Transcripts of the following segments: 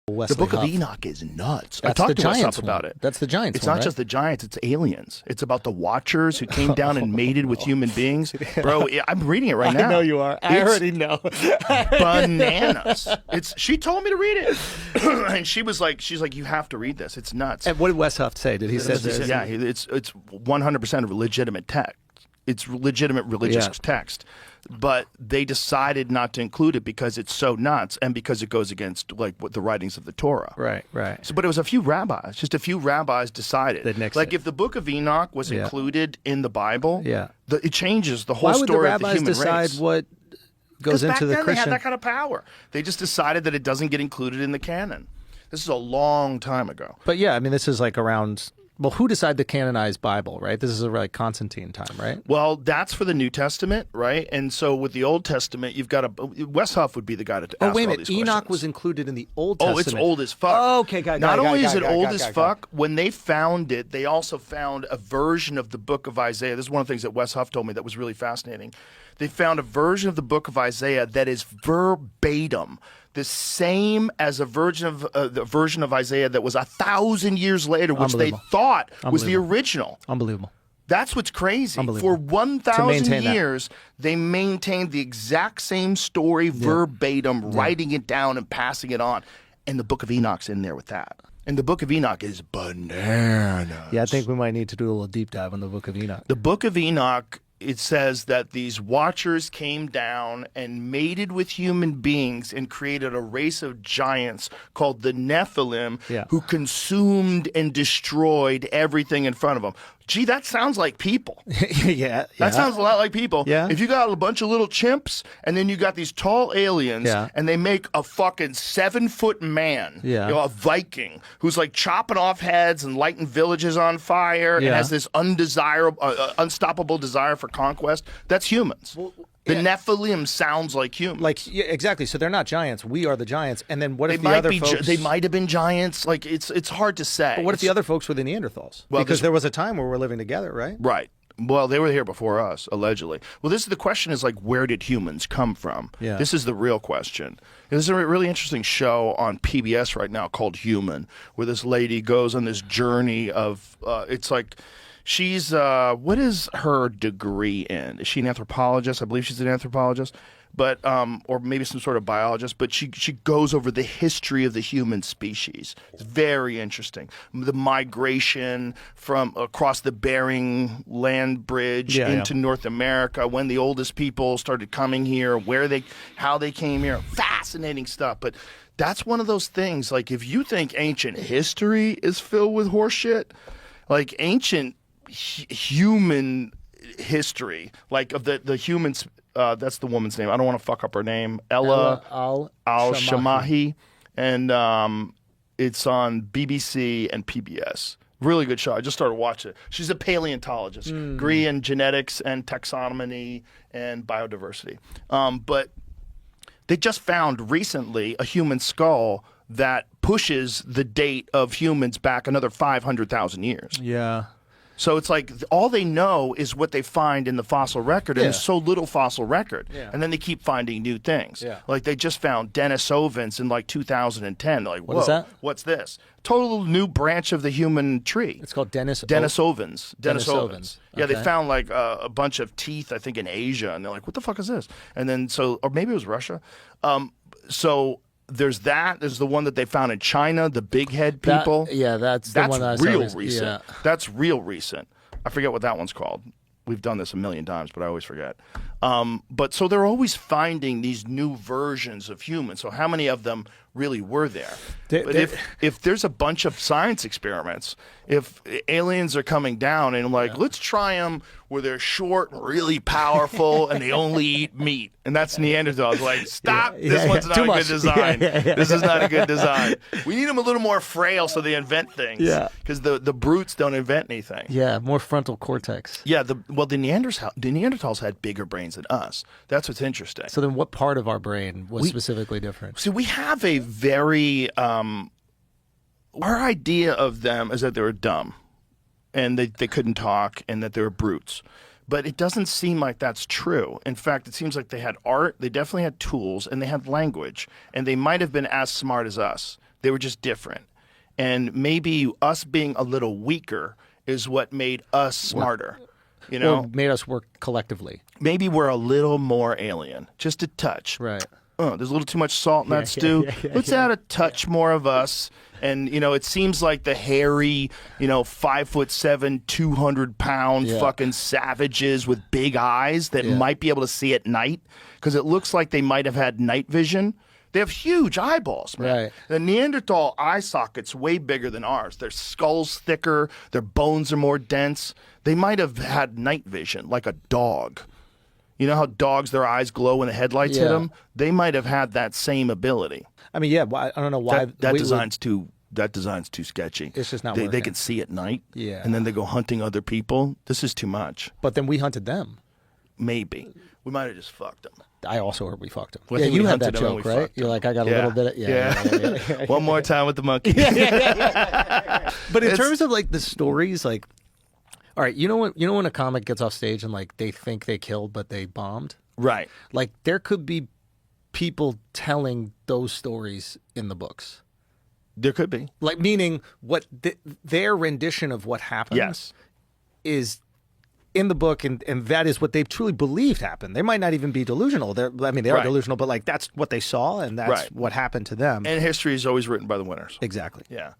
Wesley The Book Huff. of Enoch is nuts. That's I talked the to Wes Giants Huff about one. it. That's the Giants It's one, not right? just the Giants, it's aliens. It's about the Watchers who came down and mated with human beings. Bro, I'm reading it right now. I know you are. I It's already know. bananas. She told me to read it. And she's like, you have to read this. It's nuts. And what did Wes Huff say? Did he say He said, yeah, it's 100% of a legitimate text. It's legitimate religious text. But they decided not to include it because it's so nuts and because it goes against like what the writings of the Torah. Right. So, but it was a few rabbis. Just a few rabbis decided. That nixed like it. if the Book of Enoch was included in the Bible, it changes the whole Why would the story of the rabbis human decide race. what goes back into the then Christian? they had that kind of power. They just decided that it doesn't get included in the canon. This is a long time ago. But yeah, I mean, this is like around. Well, who decided the canonized Bible, right? This is like Constantine time, right? Well, that's for the New Testament, right? And so with the Old Testament, you've got Wes Huff would be the guy to ask all wait a these minute. Enoch questions. was included in the Old Testament. Oh, it's old as fuck. Oh, okay, got it. Not only is it old as fuck, when they found it, they also found a version of the Book of Isaiah. This is one of the things that Wes Huff told me that was really fascinating. They found a version of the Book of Isaiah that is verbatim the same as the version of Isaiah that was 1,000 years later, which they thought was the original. Unbelievable. That's what's crazy. For 1,000 years, they maintained the exact same story verbatim, writing it down and passing it on. And the Book of Enoch's in there with that. And the Book of Enoch is bananas. Yeah, I think we might need to do a little deep dive on the Book of Enoch. The Book of Enoch, it says that these Watchers came down and mated with human beings and created a race of giants called the Nephilim who consumed and destroyed everything in front of them. Gee, that sounds like people. Yeah. That sounds a lot like people. Yeah. If you got a bunch of little chimps and then you got these tall aliens and they make a fucking 7-foot man, a Viking, who's like chopping off heads and lighting villages on fire and has this unstoppable desire for conquest, that's humans. Well, the Nephilim sounds like humans. Like, yeah, exactly. So they're not giants. We are the giants. And then what if the other folks... They might have been giants. Like, it's hard to say. But what if the other folks were the Neanderthals? Well, because there was a time where we were living together, right? Right. Well, they were here before us, allegedly. Well, the question is, like, where did humans come from? Yeah. This is the real question. There's a really interesting show on PBS right now called Human, where this lady goes on this journey of, it's like... She's, what is her degree in? Is she an anthropologist? I believe she's an anthropologist, but, or maybe some sort of biologist, but she goes over the history of the human species. It's very interesting. The migration from across the Bering Land Bridge into North America, when the oldest people started coming here, how they came here. Fascinating stuff. But that's one of those things, like, if you think ancient history is filled with horseshit, like ancient human history, like of the humans, that's the woman's name. I don't want to fuck up her name. Ella al-Shamahi. And it's on BBC and PBS. Really good show. I just started watching it. She's a paleontologist, degree in genetics and taxonomy and biodiversity. But they just found recently a human skull that pushes the date of humans back another 500,000 years. Yeah. So it's like all they know is what they find in the fossil record, and there's so little fossil record. Yeah. And then they keep finding new things. Yeah. Like they just found Denisovans in like 2010. They're like, whoa, what is that? What's this? Total new branch of the human tree. It's called Denisovans. Denisovans. Yeah, okay. They found like a bunch of teeth, I think, in Asia, and they're like, what the fuck is this? And then or maybe it was Russia. So there's that. There's the one that they found in China, the big head people. That's the one that I real recent. Yeah. That's real recent. I forget what that one's called. We've done this a million times, but I always forget. But so they're always finding these new versions of humans. So how many of them really were there? But if there's a bunch of science experiments, if aliens are coming down and like, let's try them where they're short, really powerful, and they only eat meat. And that's Neanderthals. Like, stop. This one's not a good design. This is not a good design. We need them a little more frail so they invent things. Yeah. Because the brutes don't invent anything. Yeah, more frontal cortex. Yeah, the Neanderthals had bigger brains than us. That's what's interesting. So then what part of our brain was specifically different? See, we have a very... our idea of them is that they were dumb and they couldn't talk and that they were brutes. But it doesn't seem like that's true. In fact, it seems like they had art, they definitely had tools, and they had language. And they might have been as smart as us. They were just different. And maybe us being a little weaker is what made us smarter. You know, or made us work collectively. Maybe we're a little more alien, just a touch. Right. There's a little too much salt in that stew. Let's add a touch more of us. And, you know, it seems like the hairy, 5'7", 200-pound fucking savages with big eyes that might be able to see at night, because it looks like they might have had night vision. They have huge eyeballs, man. Right. The Neanderthal eye socket's way bigger than ours. Their skull's thicker. Their bones are more dense. They might have had night vision, like a dog. You know how dogs, their eyes glow when the headlights hit them? They might have had that same ability. I mean, I don't know why. That design's too sketchy. It's just not They working. can see at night, Yeah. and then they go hunting other people. This is too much. But then we hunted them. Maybe. We might have just fucked them. I also heard we fucked them. Well, Yeah, you we had that hunted them and joke, we right? fucked You're them. like, I got a little bit of... Yeah. One more time with the monkey. But in terms of like the stories, like, all right, you know when a comic gets off stage and like they think they killed but they bombed? Right. Like there could be people telling those stories in the books. There could be. Like meaning what their rendition of what happened is in the book, and that is what they truly believed happened. They might not even be delusional. They are delusional, but like that's what they saw, and that's what happened to them. And history is always written by the winners. Exactly. Yeah.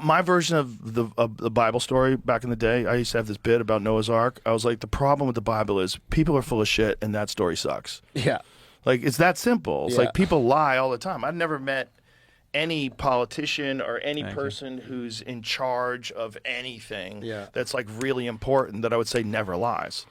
My version of the Bible story back in the day, I used to have this bit about Noah's Ark. I was like, the problem with the Bible is people are full of shit, and that story sucks. Yeah. Like, it's that simple. It's like people lie all the time. I've never met any politician or any person who's in charge of anything that's like really important that I would say never lies.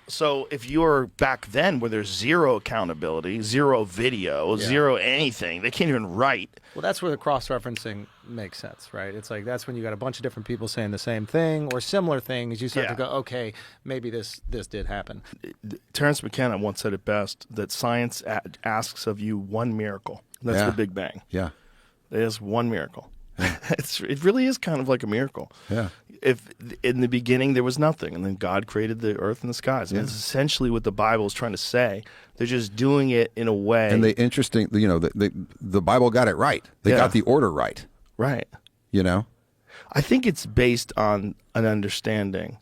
So if you're back then where there's zero accountability, zero video, zero anything, they can't even write. Well, that's where the cross-referencing makes sense, right? It's like that's when you got a bunch of different people saying the same thing or similar things. You start to go, okay, maybe this did happen. Terence McKenna once said it best, that science asks of you one miracle. That's the Big Bang. Yeah. There's one miracle. It really is kind of like a miracle. Yeah. If in the beginning there was nothing, and then God created the earth and the skies. I mean, it's essentially what the Bible is trying to say. They're just doing it in a way. And the Bible got it right. They got the order right. Right. You know? I think it's based on an understanding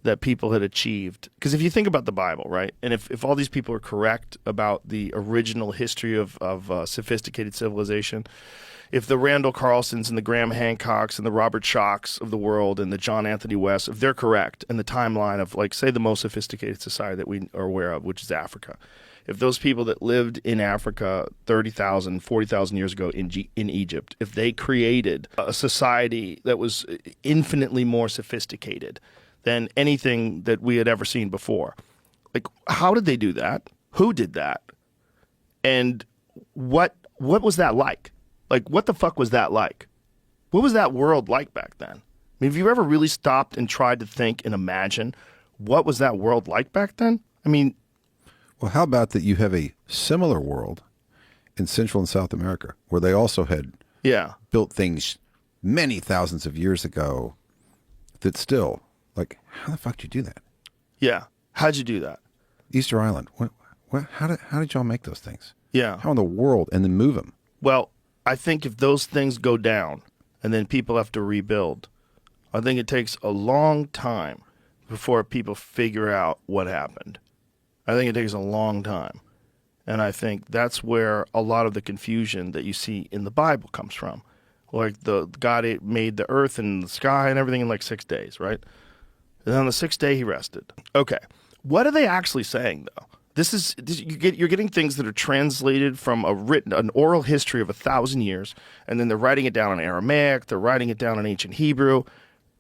that people had achieved. Because if you think about the Bible, right, and if all these people are correct about the original history of sophisticated civilization, if the Randall Carlsons and the Graham Hancocks and the Robert Shocks of the world and the John Anthony West, if they're correct in the timeline of, like, say, the most sophisticated society that we are aware of, which is Africa, if those people that lived in Africa 30,000, 40,000 years ago in Egypt, if they created a society that was infinitely more sophisticated than anything that we had ever seen before, like, how did they do that? Who did that? And what was that like? Like, what the fuck was that like? What was that world like back then? I mean, have you ever really stopped and tried to think and imagine what was that world like back then? I mean... Well, how about that you have a similar world in Central and South America where they also had built things many thousands of years ago that still, like, how the fuck did you do that? Yeah. How'd you do that? Easter Island. How did y'all make those things? Yeah. How in the world? And then move them? Well, I think if those things go down and then people have to rebuild, I think it takes a long time before people figure out what happened. I think it takes a long time. And I think that's where a lot of the confusion that you see in the Bible comes from. Like, God made the earth and the sky and everything in like 6 days, right? And on the sixth day he rested. Okay. What are they actually saying, though? You're getting things that are translated from an oral history of 1,000 years, and then they're writing it down in Aramaic, they're writing it down in ancient Hebrew,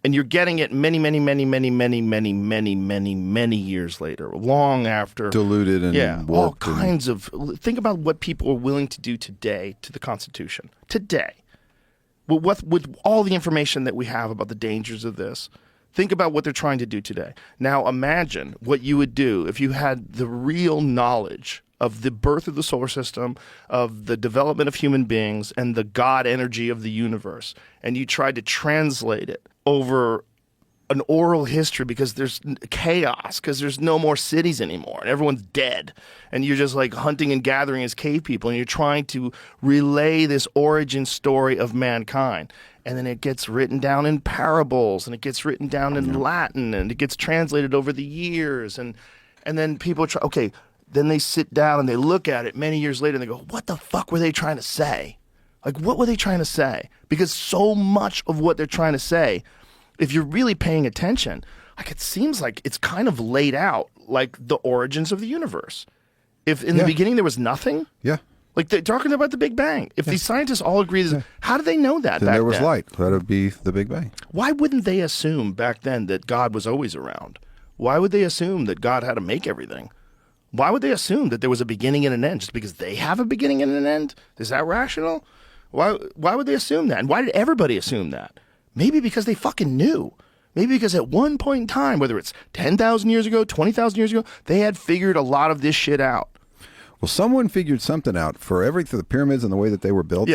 and you're getting it many, many, many, many, many, many, many, many, many years later, long after. Diluted and warped. All kinds of. Think about what people are willing to do today to the Constitution. Today. With all the information that we have about the dangers of this. Think about what they're trying to do today. Now imagine what you would do if you had the real knowledge of the birth of the solar system, of the development of human beings, and the God energy of the universe, and you tried to translate it over an oral history because there's chaos, because there's no more cities anymore and everyone's dead, and you're just like hunting and gathering as cave people, and you're trying to relay this origin story of mankind. And then it gets written down in parables, and it gets written down in Latin, and it gets translated over the years, and then people try, okay, then they sit down and they look at it many years later and they go, what the fuck were they trying to say? Like, what were they trying to say? Because so much of what they're trying to say, if you're really paying attention, like, it seems like it's kind of laid out like the origins of the universe. If in the beginning there was nothing, like they're talking about the Big Bang. If these scientists all agree, how do they know that? Then there was light. That would be the Big Bang. Why wouldn't they assume back then that God was always around? Why would they assume that God had to make everything? Why would they assume that there was a beginning and an end just because they have a beginning and an end? Is that rational? Why would they assume that? And why did everybody assume that? Maybe because they fucking knew. Maybe because at one point in time, whether it's 10,000 years ago, 20,000 years ago, they had figured a lot of this shit out. Well, someone figured something out for everything, the pyramids and the way that they were built,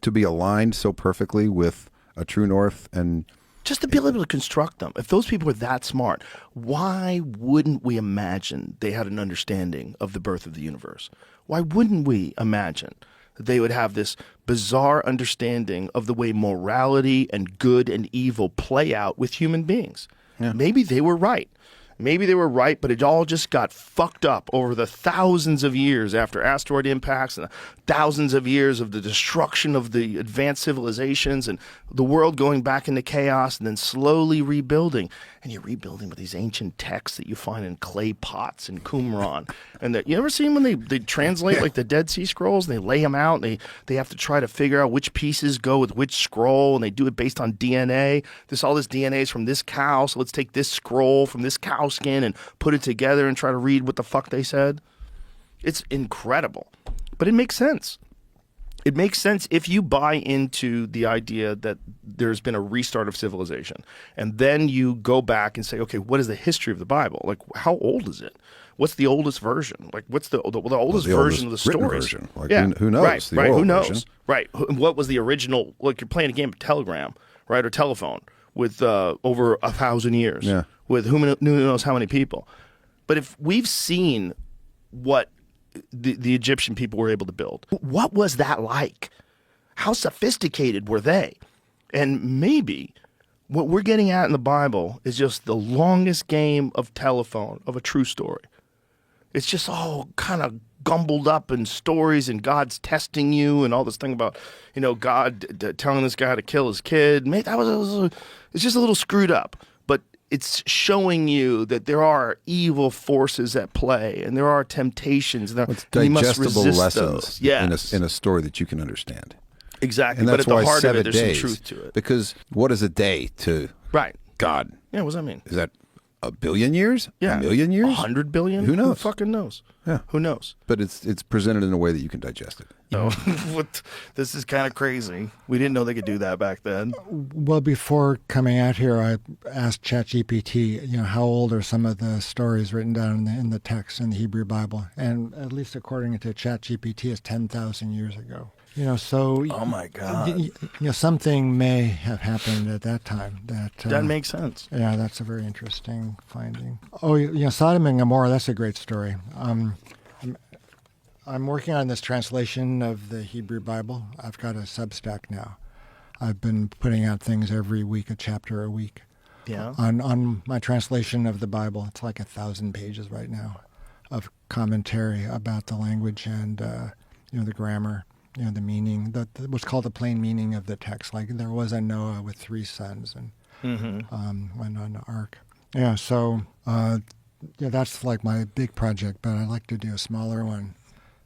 to be aligned so perfectly with a true north. And just to be able to construct them. If those people were that smart, why wouldn't we imagine they had an understanding of the birth of the universe? Why wouldn't we imagine that they would have this bizarre understanding of the way morality and good and evil play out with human beings? Maybe they were right. Maybe they were right, but it all just got fucked up over the thousands of years after asteroid impacts and the thousands of years of the destruction of the advanced civilizations and the world going back into chaos and then slowly rebuilding. And you're rebuilding with these ancient texts that you find in clay pots in Qumran. And you ever seen when they translate like the Dead Sea Scrolls and they lay them out and they have to try to figure out which pieces go with which scroll, and they do it based on DNA. All this DNA is from this cow, so let's take this scroll from this cow skin and put it together and try to read what the fuck they said. It's incredible, but it makes sense. It makes sense if you buy into the idea that there's been a restart of civilization, and then you go back and say, okay, what is the history of the Bible? Like, how old is it? What's the oldest version? Like, what's the oldest version of the stories? Version. Like, who knows? Right, who knows? Version. Right. What was the original? Like, you're playing a game of Telegram, right, or telephone with over 1,000 years, with who knows how many people. But if we've seen what the Egyptian people were able to build, what was that like? How sophisticated were they? And maybe what we're getting at in the Bible is just the longest game of telephone of a true story. It's just all kind of gumbled up in stories, and God's testing you and all this thing about, God telling this guy to kill his kid. Mate, it's just a little screwed up. But it's showing you that there are evil forces at play, and there are temptations. And you must resist lessons those. in a story that you can understand. Exactly. And that's but at why the heart 7 of it, there's days, some truth to it. Because what is a day to God? Yeah, what does that mean? Is that a billion years? Yeah. A million years? 100 billion? Who knows? Who fucking knows? Yeah. Who knows? But it's presented in a way that you can digest it. This is kind of crazy. We didn't know they could do that back then. Well, before coming out here, I asked ChatGPT, how old are some of the stories written down in the text in the Hebrew Bible? And at least according to ChatGPT, it's 10,000 years ago. So oh my God, something may have happened at that time. That makes sense. Yeah, that's a very interesting finding. Oh, Sodom and Gomorrah. That's a great story. I'm working on this translation of the Hebrew Bible. I've got a Substack now. I've been putting out things every week, a chapter a week. Yeah. On my translation of the Bible, it's like 1,000 pages right now of commentary about the language and the grammar. The meaning, what's called the plain meaning of the text. Like there was a Noah with 3 sons and went on the ark. Yeah, so that's like my big project, but I'd like to do a smaller one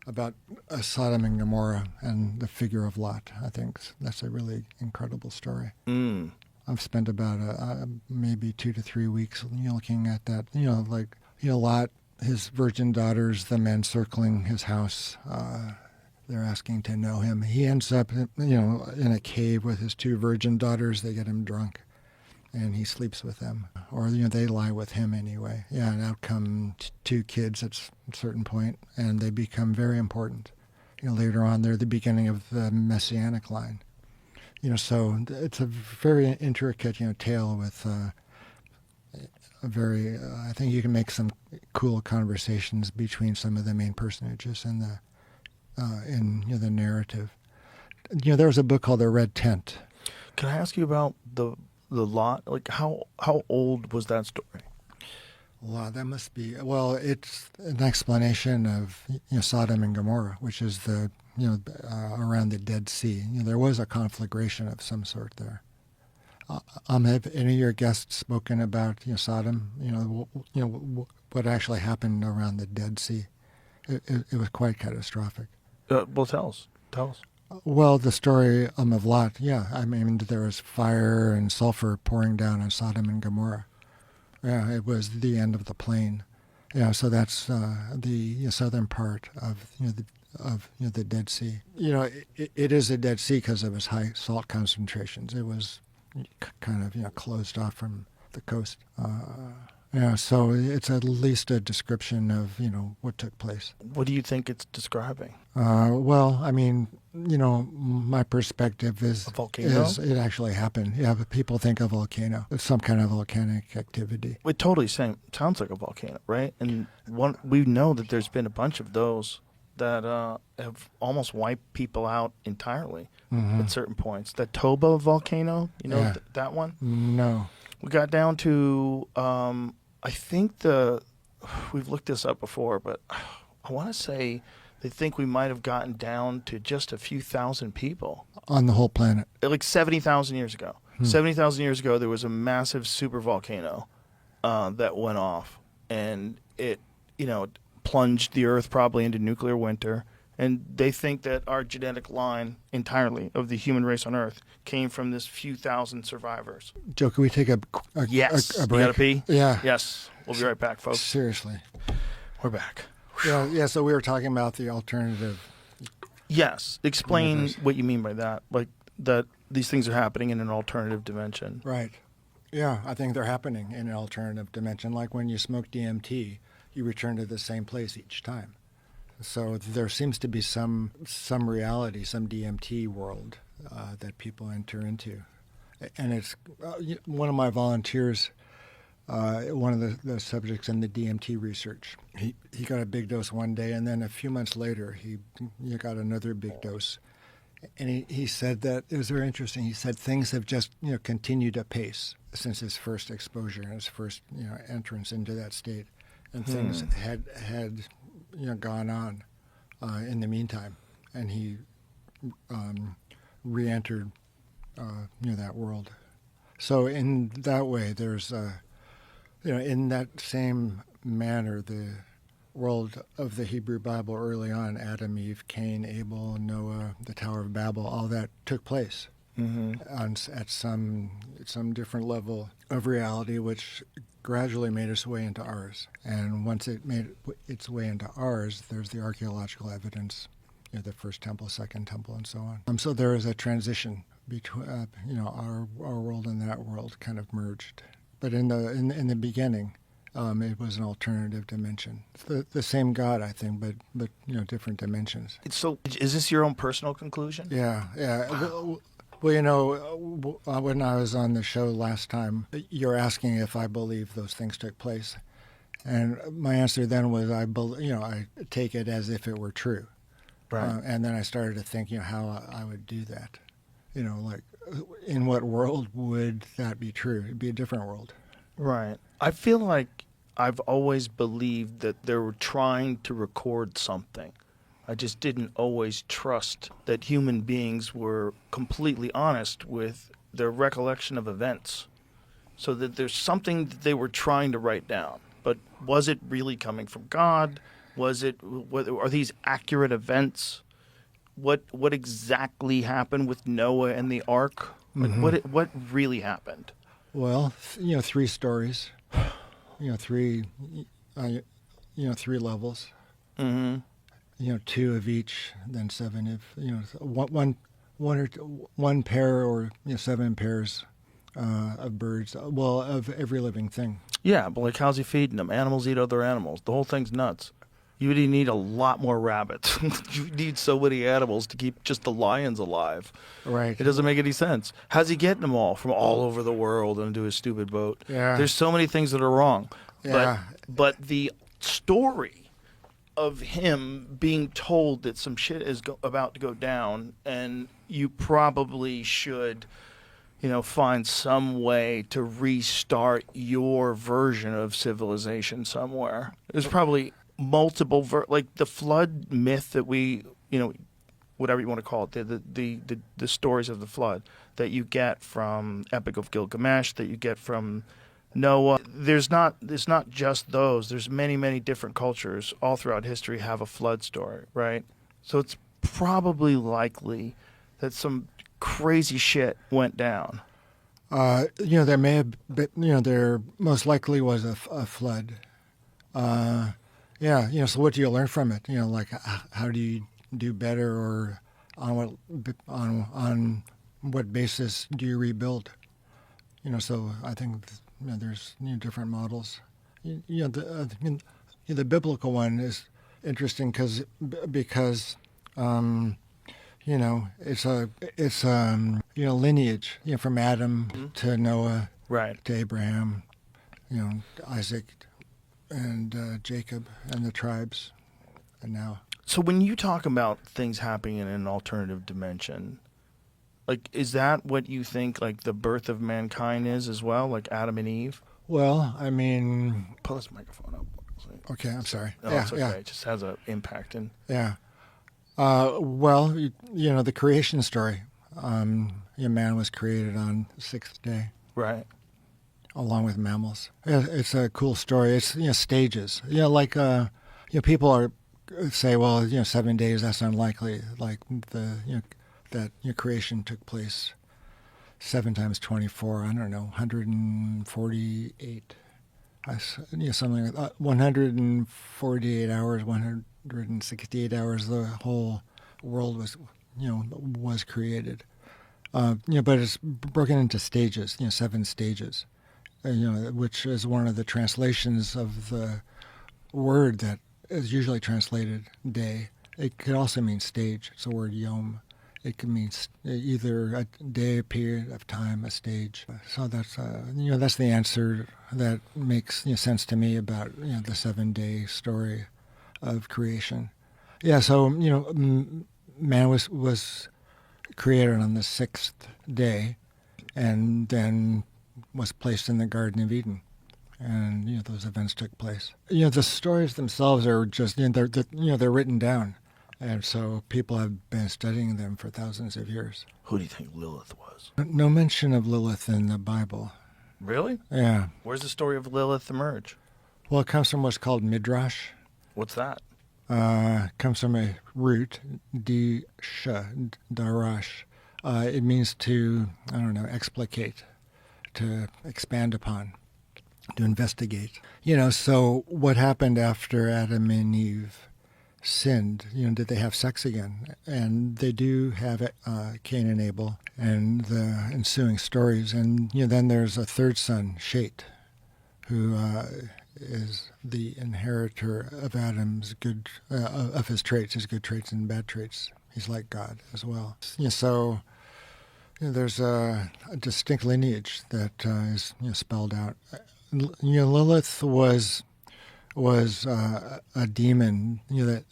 about Sodom and Gomorrah and the figure of Lot. I think that's a really incredible story. I've spent about maybe 2 to 3 weeks looking at that. Lot, his virgin daughters, the men circling his house. They're asking to know him. He ends up, in a cave with his 2 virgin daughters. They get him drunk, and he sleeps with them. Or, they lie with him anyway. Yeah, and out come 2 kids at a certain point, and they become very important. Later on, they're the beginning of the Messianic line. So it's a very intricate, tale with very. I think you can make some cool conversations between some of the main personages in the narrative. There was a book called The Red Tent. Can I ask you about the lot? Like, how old was that story? Wow, that must be. Well, it's an explanation of Sodom and Gomorrah, which is around the Dead Sea. There was a conflagration of some sort there. Have any of your guests spoken about Sodom? What actually happened around the Dead Sea? It was quite catastrophic. Well, tell us. Well, the story of Lot. Yeah, I mean there was fire and sulfur pouring down on Sodom and Gomorrah. Yeah, it was the end of the plain. Yeah, so that's the southern part of the Dead Sea. It is a Dead Sea because of its high salt concentrations. It was kind of closed off from the coast. So it's at least a description of what took place. What do you think it's describing? Well, I mean, my perspective is a volcano. It actually happened. Yeah, but people think a volcano. It's some kind of volcanic activity. It totally sounds like a volcano, right? And we know that there's been a bunch of those that have almost wiped people out entirely at certain points. The Toba volcano, that one? No. We got down to, I think we've looked this up before, but I want to say they think we might have gotten down to just a few thousand people. On the whole planet. Like 70,000 years ago. 70,000 years ago, there was a massive supervolcano that went off, and it, plunged the Earth probably into nuclear winter. And they think that our genetic line entirely of the human race on Earth came from this few thousand survivors. Joe, can we take a yes. a break? You gotta pee? Yeah. Yes. We'll be right back, folks. Seriously. We're back. Yeah, so we were talking about the alternative. Yes. Explain what you mean by that. Like that these things are happening in an alternative dimension. Right. Yeah, I think they're happening in an alternative dimension. Like when you smoke DMT, you return to the same place each time. So there seems to be some reality, some DMT world that people enter into. And it's one of my volunteers, one of the subjects in the DMT research. He got a big dose one day, and then a few months later, he got another big dose. And he said that it was very interesting. He said things have just continued apace since his first exposure and his first entrance into that state, and things had gone on in the meantime, and he re-entered that world. So in that way, there's in that same manner, the world of the Hebrew Bible early on, Adam, Eve, Cain, Abel, Noah, the Tower of Babel, all that took place at some different level of reality, which gradually made its way into ours. And once it made its way into ours, there's the archaeological evidence, the first temple, second temple, and so on. So there is a transition between, our world and that world kind of merged. But in the beginning, it was an alternative dimension. It's the same God, I think, but different dimensions. So, is this your own personal conclusion? Yeah. Wow. Well, when I was on the show last time, you're asking if I believe those things took place, and my answer then was I take it as if it were true, right? And then I started to think, how I would do that, like in what world would that be true? It'd be a different world, right? I feel like I've always believed that they were trying to record something. I just didn't always trust that human beings were completely honest with their recollection of events. So that there's something that they were trying to write down. But was it really coming from God? Are these accurate events? What exactly happened with Noah and the ark? Like what really happened? Well, 3 stories. Three levels. Mm-hmm. 2 of each, then 7 if one pair or 7 pairs of birds. Well, of every living thing. Yeah, but like how's he feeding them? Animals eat other animals. The whole thing's nuts. You need a lot more rabbits. You need so many animals to keep just the lions alive. Right. It doesn't make any sense. How's he getting them all from all over the world into his stupid boat? Yeah. There's so many things that are wrong. Yeah. But the story of him being told that some shit is about to go down, and you probably should, find some way to restart your version of civilization somewhere. There's probably multiple like the flood myth that we, whatever you want to call it, the stories of the flood that you get from Epic of Gilgamesh, that you get from Noah. It's not just those. There's many different cultures all throughout history have a flood story, right? So it's probably likely that some crazy shit went down. There may have been, there most likely was a flood. So what do you learn from it? Like how do you do better, or on what basis do you rebuild? So I think there's different models. The biblical one is interesting because it's lineage, from Adam to Noah, right, to Abraham, Isaac, and Jacob and the tribes, and now. So when you talk about things happening in an alternative dimension, like, is that what you think, like, the birth of mankind is as well, like Adam and Eve? Well, I mean, pull this microphone up. Okay, I'm sorry. No, it's okay. It just has an impact. Yeah. The creation story. Man was created on the sixth day. Right. Along with mammals. Yeah, it's a cool story. It's stages. People say, well, 7 days, that's unlikely. Like that creation took place 7 times 24. I don't know, 148. Something like that. 148 hours, 168 hours. The whole world was created. But it's broken into stages. 7 stages. Which is one of the translations of the word that is usually translated day. It could also mean stage. It's the word yom. It could mean either a day, a period of time, a stage. So that's that's the answer that makes sense to me about the 7-day story of creation. Yeah. So man was created on the 6th day, and then was placed in the Garden of Eden, and those events took place. The stories themselves are just they're written down, and so people have been studying them for thousands of years. Who do you think Lilith was? No mention of Lilith in the Bible. Really? Yeah. Where's the story of Lilith emerge? Well, it comes from what's called midrash. What's that? Comes from a root, darash. It means to, explicate, to expand upon, to investigate. So what happened after Adam and Eve sinned? Did they have sex again? And they do have Cain and Abel and the ensuing stories. And then there's a third son, Shet, who is the inheritor of Adam's of his traits, his good traits and bad traits. He's like God as well. So there's a distinct lineage that is spelled out. Lilith was a demon. That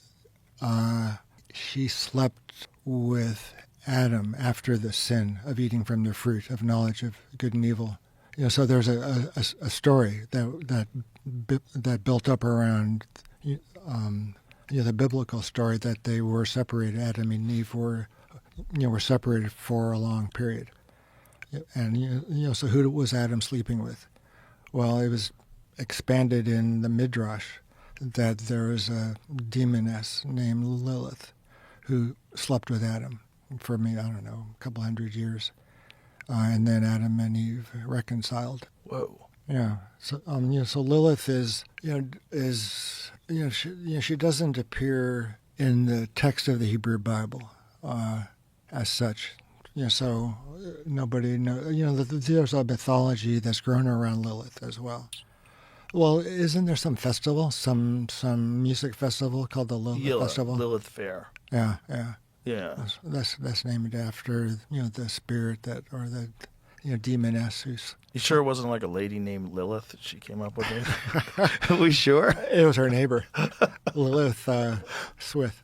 she slept with Adam after the sin of eating from the fruit of knowledge of good and evil. So there's a story that built up around the biblical story that they were separated. Adam and Eve were separated for a long period, and so who was Adam sleeping with? Well, it was expanded in the midrash that there was a demoness named Lilith who slept with Adam for a couple hundred years. And then Adam and Eve reconciled. Whoa. Yeah. So so Lilith is she doesn't appear in the text of the Hebrew Bible as such. So nobody knows. There's a mythology that's grown around Lilith as well. Well, isn't there some festival, some music festival called the Lilith Festival? Lilith Fair. Yeah. That's named after the spirit or the demoness who's. You sure it wasn't like a lady named Lilith that she came up with it? Are we sure? It was her neighbor, Lilith Smith.